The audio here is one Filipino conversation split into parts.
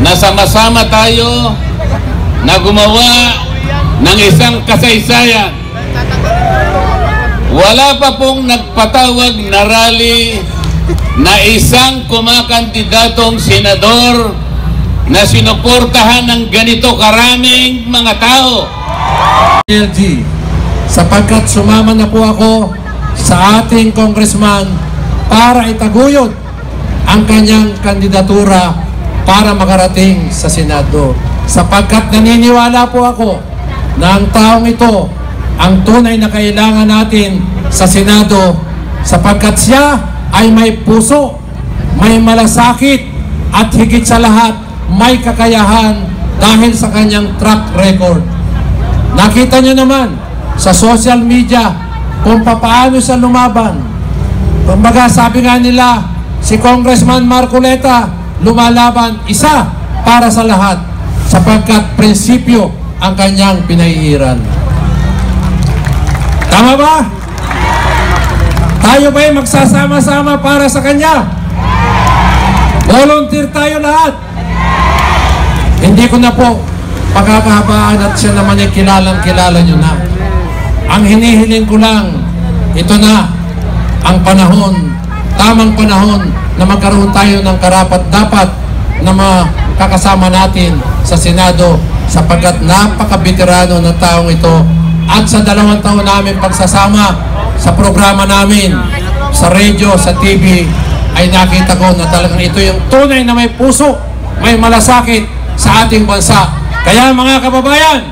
na sama-sama tayo na gumawa ng isang kasaysayan. Wala pa pong nagpatawag na rally na isang kumakandidatong senador na sinuportahan ng ganito karaming mga tao. LG, sapagkat sumama na po ako sa ating congressman para itaguyod ang kanyang kandidatura para makarating sa Senado. Sapagkat naniniwala po ako na ang taong ito ang tunay na kailangan natin sa Senado, sapagkat siya ay may puso, may malasakit, at higit sa lahat may kakayahan dahil sa kanyang track record. Nakita nyo naman sa social media kung paano siya lumaban. Kumbaga sabi nga nila, si Congressman Marcoleta lumalaban isa para sa lahat, sapagkat prinsipyo ang kanyang pinahihiran. Tama ba? Tayo ba'y magsasama-sama para sa kanya? Volunteer tayo lahat. Hindi ko na po pagkakahabaan at siya naman ay kilalang-kilala nyo na. Ang hinihiling ko lang, ito na ang panahon, tamang panahon na magkaroon tayo ng karapat-dapat na makakasama natin sa Senado, sapagkat napaka-veterano ng taong ito. At sa 2 taon namin pagsasama sa programa namin, sa radio, sa TV, ay nakita ko na talagang ito yung tunay na may puso, may malasakit sa ating bansa. Kaya mga kababayan,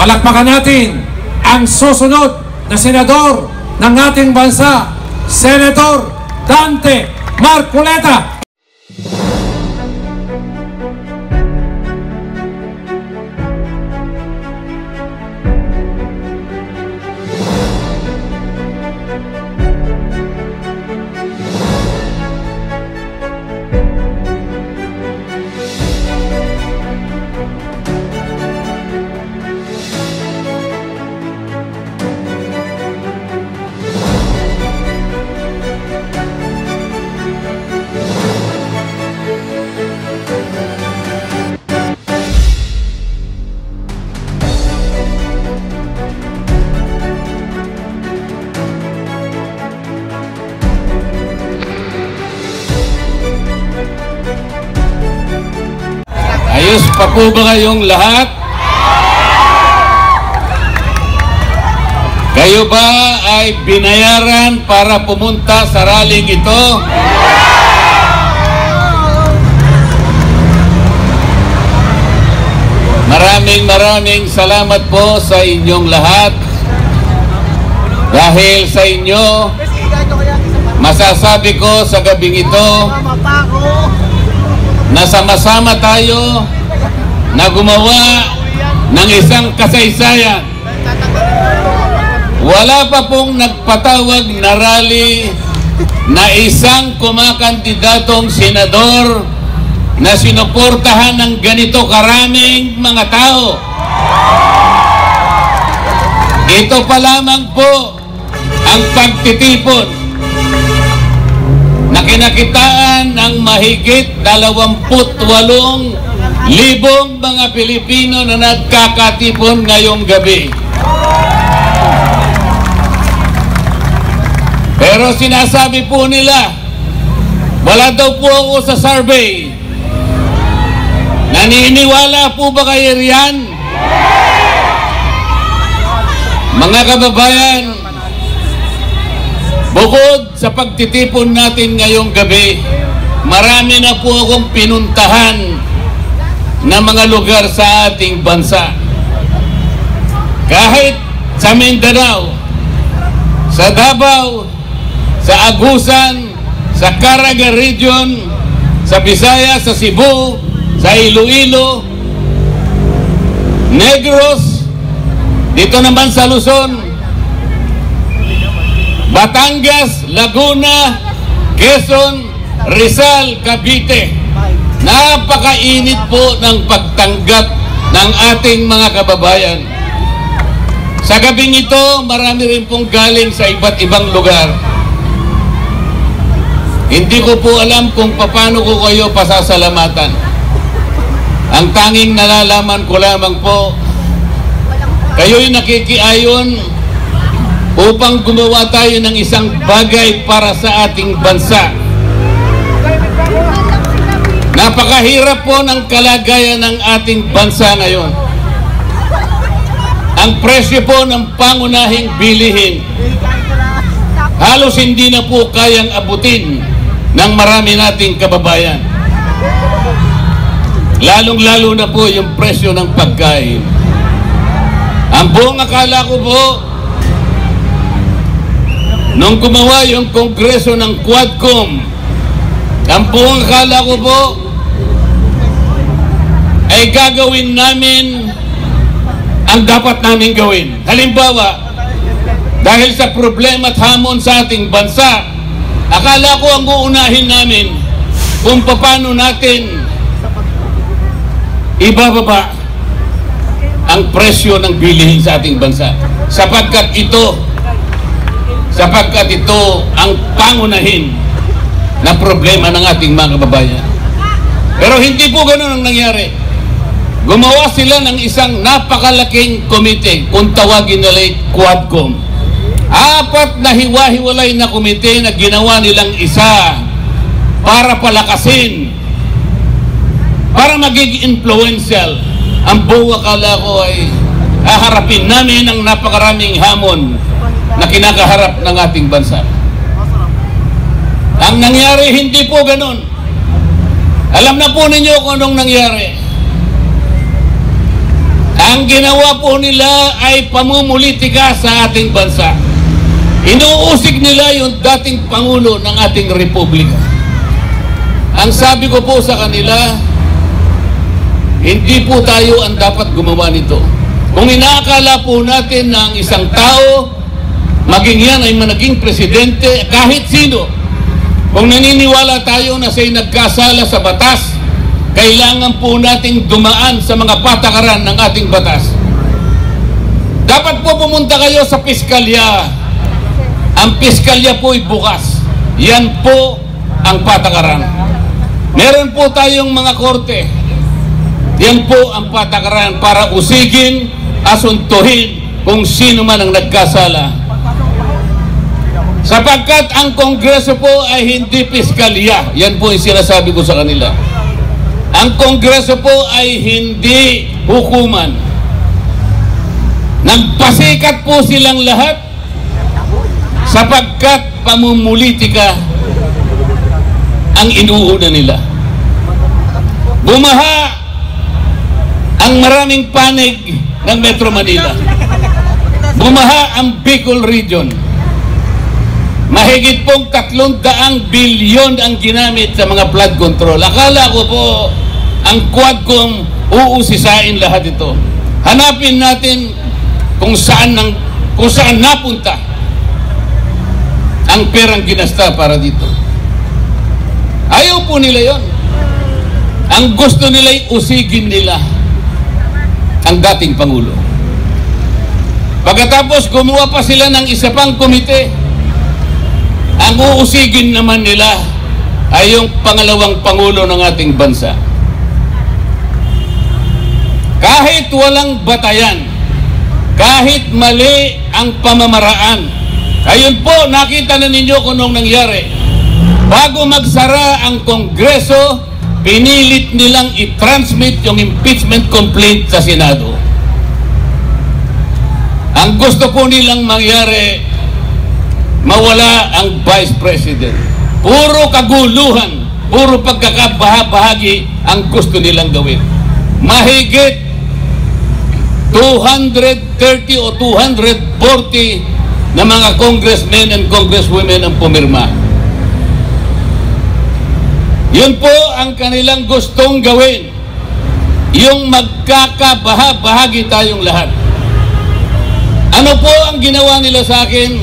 palakpakan natin ang susunod na senador ng ating bansa, Senator Dante Marcoleta. Ayos pa po ba kayong lahat? Kayo ba ay binayaran para pumunta sa rallying ito? Maraming salamat po sa inyong lahat. Dahil sa inyo, masasabi ko sa gabing ito na sama-sama tayo na gumawa ng isang kasaysayan. Wala pa pong nagpatawag na rally na isang kumakandidatong senador na sinuportahan ng ganito karaming mga tao. Ito pa lamang po ang pagtitipon na kinakitaan ng mahigit 28,000 mga Pilipino na nagkakatipon ngayong gabi. Pero sinasabi po nila, wala daw po ako sa survey. Naniniwala po ba kayo riyan? Mga kababayan, bukod sa pagtitipon natin ngayong gabi, marami na po akong pinuntahan na mga lugar sa ating bansa. Kahit sa Mindanao, sa Davao, sa Agusan, sa Caraga Region, sa Visayas, sa Cebu, sa Iloilo, Negros, dito naman sa Luzon, Batangas, Laguna, Quezon, Rizal, Cavite. Napakainit po ng pagtanggap ng ating mga kababayan. Sa gabing ito, marami rin pong galing sa iba't ibang lugar. Hindi ko po alam kung paano ko kayo pasasalamatan. Ang tanging nalalaman ko lamang po, kayo'y nakikiayon upang gumawa tayo ng isang bagay para sa ating bansa. Napakahirap po ng kalagayan ng ating bansa ngayon. Ang presyo po ng pangunahing bilihin, halos hindi na po kayang abutin ng marami nating kababayan. Lalong-lalo na po yung presyo ng pagkain. Ang buong akala ko po, nung gumawa yung kongreso ng Quadcom, ang buong akala ko po, ay gagawin namin ang dapat namin gawin. Halimbawa, dahil sa problema at hamon sa ating bansa, akala ko ang uunahin namin kung paano natin ibababa ang presyo ng bilihin sa ating bansa. Sapagkat ito ang pangunahin na problema ng ating mga kababayan. Pero hindi po ganun ang nangyari. Gumawa sila ng isang napakalaking komite, kung tawagin nila Quadcom. 4 na hiwa-hiwalay na komite na ginawa nilang isa para palakasin, para maging influential. Ang buong akala ko ay haharapin namin ang napakaraming hamon na kinakaharap ng ating bansa. Ang nangyari, hindi po ganun. Alam na po ninyo kung anong nangyari. Ang ginawa po nila ay pamumulitika sa ating bansa. Inuusig nila yung dating Pangulo ng ating Republika. Ang sabi ko po sa kanila, hindi po tayo ang dapat gumawa nito. Kung inaakala po natin na ang isang tao, maging yan ay managing presidente, kahit sino, kung naniniwala tayo na siya'y nagkasala sa batas, kailangan po nating dumaan sa mga patakaran ng ating batas. Dapat po pumunta kayo sa piskalya. Ang piskalya po ay bukas. Yan po ang patakaran. Meron po tayong mga korte. Yan po ang patakaran para usigin, asuntuhin kung sino man ang nagkasala. Sapagkat ang Kongreso po ay hindi piskalya. Yan po yung sinasabi ko sa kanila. Ang Kongreso po ay hindi hukuman. Nagpasikat po silang lahat sapagkat pamumulitika ang inuuna nila. Bumaha ang maraming panig ng Metro Manila. Bumaha ang Bicol Region. Mahigit pong 300 bilyon ang ginamit sa mga flood control. Akala ko po ang Quadcom uusisain lahat ito. Hanapin natin kung saan napunta ang perang ginasta para dito. Ayaw po nila yon. Ang gusto nila ay usigin nila ang dating Pangulo. Pagkatapos gumawa pa sila ng isa pang komite. Ang uusigin naman nila ay yung pangalawang Pangulo ng ating bansa. Kahit walang batayan, kahit mali ang pamamaraan, ayun po, nakita na ninyo kung anong nangyari. Bago magsara ang Kongreso, pinilit nilang i-transmit yung impeachment complaint sa Senado. Ang gusto po nilang mangyari, mawala ang Vice President. Puro kaguluhan, puro pagkakabahabahagi ang gusto nilang gawin. Mahigit 230 o 240 na mga congressmen and congresswomen ang pumirma. Yun po ang kanilang gustong gawin. Yung magkakabahabahagi tayong lahat. Ano po ang ginawa nila sa akin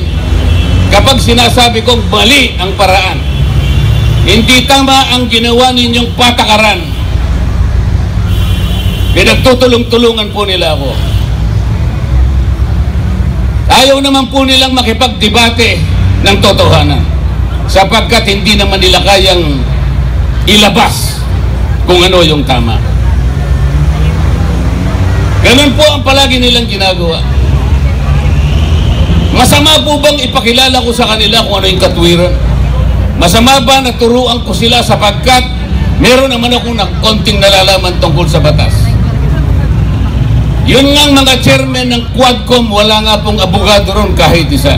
kapag sinasabi kong mali ang paraan? Hindi tama ang ginawa ninyong patakaran. Pinagtutulong-tulungan po nila ako. Ayaw naman po nilang makipagdebate ng totohanan sapagkat hindi naman nila kayang ilabas kung ano yung tama. Ganun po ang palagi nilang ginagawa. Masama po bang ipakilala ko sa kanila kung ano yung katwiran? Masama ba na turuan ko sila sapagkat meron naman akong konting nalalaman tungkol sa batas? Yun nga mga chairman ng Quadcom, wala nga pong abogado ron kahit isa.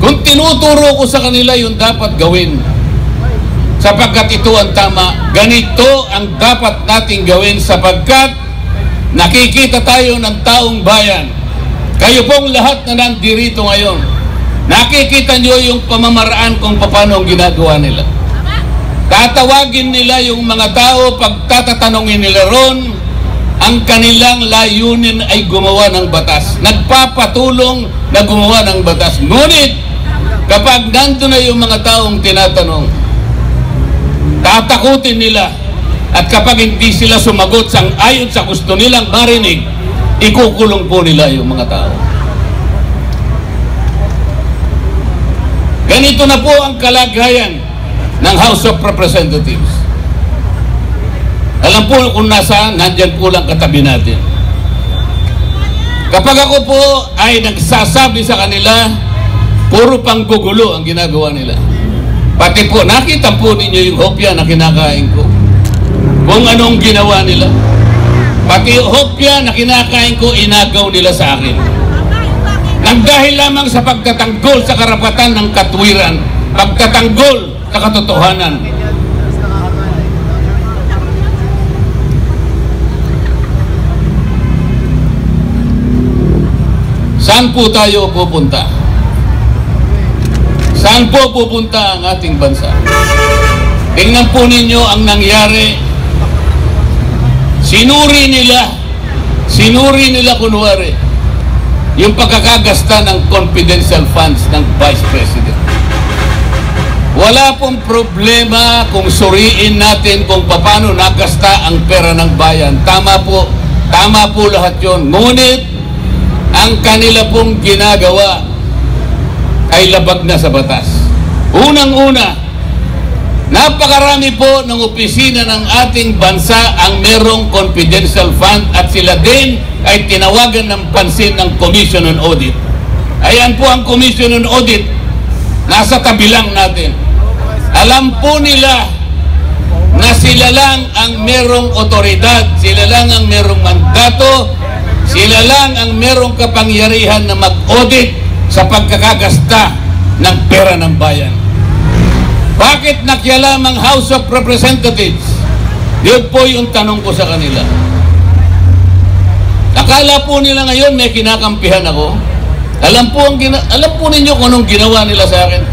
Kung tinuturo ko sa kanila yung dapat gawin, sapagkat ito ang tama, ganito ang dapat nating gawin sapagkat nakikita tayo ng taong bayan. Kayo pong lahat na nandirito ngayon, nakikita nyo yung pamamaraan kung paano ang ginagawa nila. Tatawagin nila yung mga tao, pagtatatanungin nila ron, ang kanilang layunin ay gumawa ng batas. Nagpapatulong na gumawa ng batas. Ngunit, kapag nandun na yung mga taong tinatanong, tatakutin nila. At kapag hindi sila sumagot sang ayon sa gusto nilang marinig, ikukulong po nila yung mga tao. Ganito na po ang kalagayan ng House of Representatives. Alam po kung nasaan, nandyan po lang katabi natin. Kapag ako po ay nagsasabi sa kanila, puro panggugulo ang ginagawa nila. Pati po, nakita po ninyo yung hopya na kinakain ko. Kung anong ginawa nila. Pati hopya na kinakain ko, inagaw nila sa akin. Nang dahil lamang sa pagtatanggol sa karapatan ng katwiran, pagtatanggol sa katotohanan. Saan po tayo pupunta? Saan po pupunta ang ating bansa? Tingnan po ninyo ang nangyari. Sinuri nila kunwari yung pagkakagasta ng confidential funds ng Vice President. Wala pong problema kung suriin natin kung paano nagasta ang pera ng bayan. Tama po lahat yun. Ngunit, ang kanila pong ginagawa ay labag na sa batas. Unang-una, napakarami po ng opisina ng ating bansa ang merong confidential fund at sila din ay tinawagan ng pansin ng Commission on Audit. Ayan po ang Commission on Audit, nasa tabi lang natin. Alam po nila na sila lang ang merong otoridad, sila lang ang merong mandato, sila lang ang merong kapangyarihan na mag-audit sa pagkakagasta ng pera ng bayan. Bakit nakialam ang House of Representatives? Yun po yung tanong ko sa kanila. Akala po nila ngayon may kinakampihan ako. Alam po ninyo kung anong ginawa nila sa akin.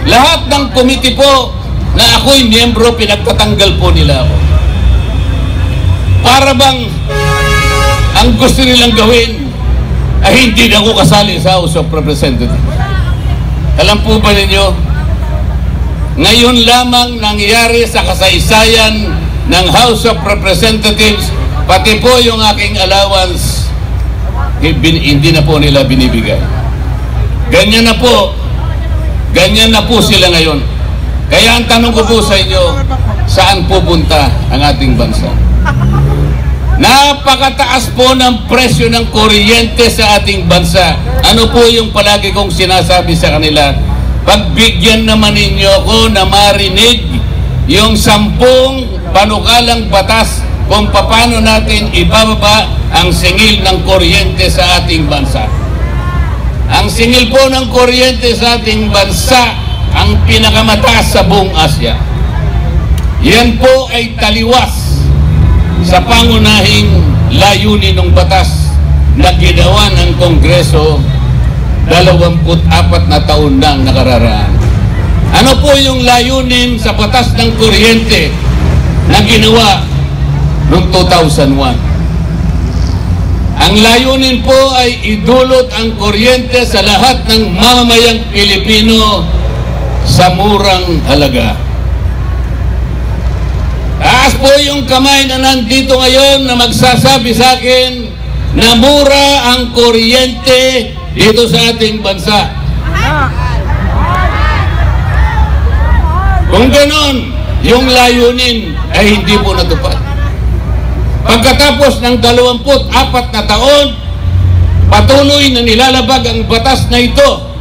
Lahat ng committee po na ako'y miyembro, pinagtatanggal po nila ako. Para bang ang gusto nilang gawin ay hindi na ako kasali sa House of Representatives. Alam po ba ninyo, ngayon lamang nangyari sa kasaysayan ng House of Representatives, pati po yung aking allowance, hindi na po nila binibigay. Ganyan na po sila ngayon. Kaya ang tanong ko po sa inyo, saan pupunta ang ating bansa? Napakataas po ng presyo ng kuryente sa ating bansa. Ano po yung palagi kong sinasabi sa kanila? Pagbigyan naman ninyo ko na marinig yung 10 panukalang batas kung paano natin ibababa ang singil ng kuryente sa ating bansa. Ang singil po ng kuryente sa ating bansa ang pinakamataas sa buong Asya. Yan po ay taliwas sa pangunahing layunin ng batas na ginawa ng Kongreso 24 na taon nang nakararaan. Ano po yung layunin sa batas ng kuryente na ginawa noong 2001? Ang layunin po ay idulot ang kuryente sa lahat ng mamamayang Pilipino sa murang halaga. Taas po yung kamay na nandito ngayon na magsasabi sa akin na mura ang kuryente dito sa ating bansa. Kung ganon, yung layunin ay hindi po natupad. Pagkatapos ng 24 na taon, patuloy na nilalabag ang batas na ito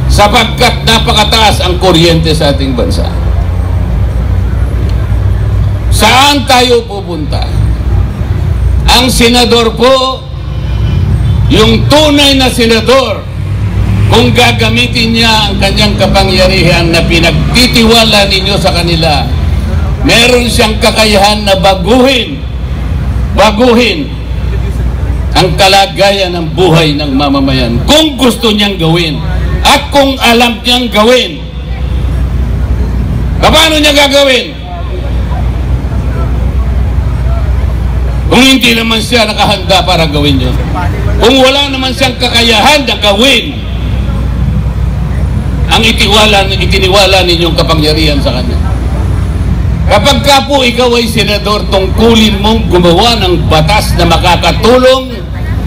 sapagkat napakataas ang kuryente sa ating bansa. Saan tayo pupunta? Ang senador po, yung tunay na senador, kung gagamitin niya ang kanyang kapangyarihan na pinagtitiwala ninyo sa kanila, meron siyang kakayahan na baguhin ang kalagayan ng buhay ng mamamayan kung gusto niyang gawin at kung alam niyang gawin. Paano niya gagawin? Kung hindi naman siya nakahanda para gawin yun, kung wala naman siyang kakayahan na gawin ang itiniwala ninyong kapangyarihan sa kanya. Kapag ka po ikaw ay senador, tungkulin mong gumawa ng batas na makakatulong,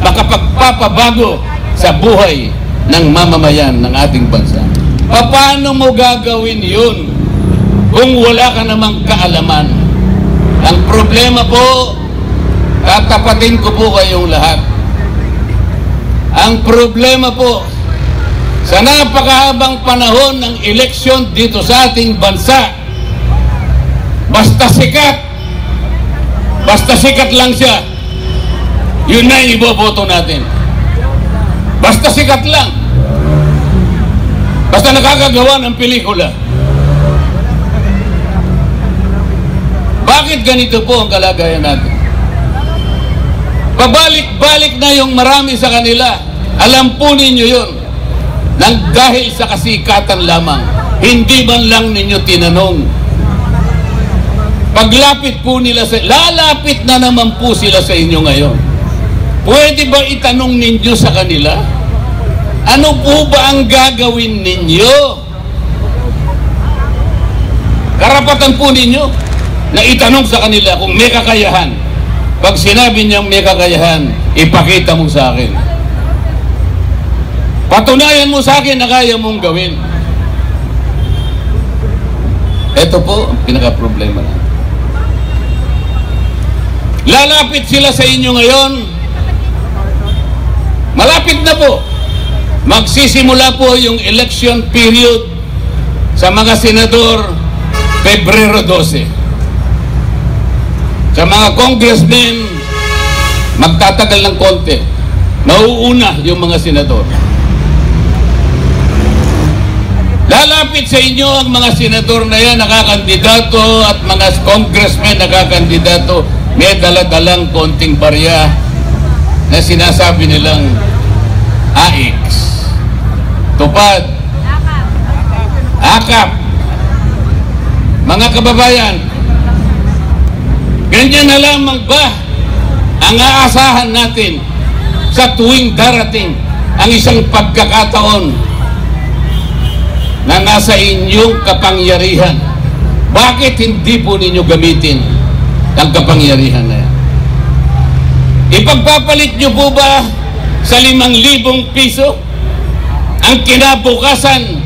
makapagpapabago sa buhay ng mamamayan ng ating bansa. Paano mo gagawin yun kung wala ka namang kaalaman? Ang problema po, tatapatin ko po kayong lahat. Ang problema po, sa napakahabang panahon ng eleksyon dito sa ating bansa, basta sikat lang siya, yun na yung iboboto natin. Basta sikat lang. Basta nakakagawa ng pelikula. Bakit ganito po ang kalagayan natin? Pabalik-balik na yung marami sa kanila. Alam po ninyo yun. Nang dahil sa kasikatan lamang, hindi man lang ninyo tinanong. Paglapit po nila lalapit na naman po sila sa inyo ngayon. Pwede ba itanong ninyo sa kanila? Ano po ba ang gagawin ninyo? Karapatan po ninyo na itanong sa kanila kung may kakayahan. Pag sinabi niyang may kakayahan, ipakita mo sa akin. Patunayan mo sa akin na kaya mong gawin. Ito po ang pinaka-problema na. Lalapit sila sa inyo ngayon. Malapit na po. Magsisimula po yung election period sa mga senador Pebrero 12. Sa mga congressmen, magtatagal ng konti. Nauuna yung mga senador. Lalapit sa inyo ang mga senador na yan, nakakandidato, at mga congressmen nakakandidato, may daladalang konting barya na sinasabi nilang AIX, tupad, akap. Mga kababayan, ganyan na lamang ba ang aasahan natin sa tuwing darating ang isang pagkakataon na nasa inyong kapangyarihan? Bakit hindi po ninyo gamitin ang kapangyarihan na yan? Ipagpapalit nyo po ba sa 5,000 piso ang kinabukasan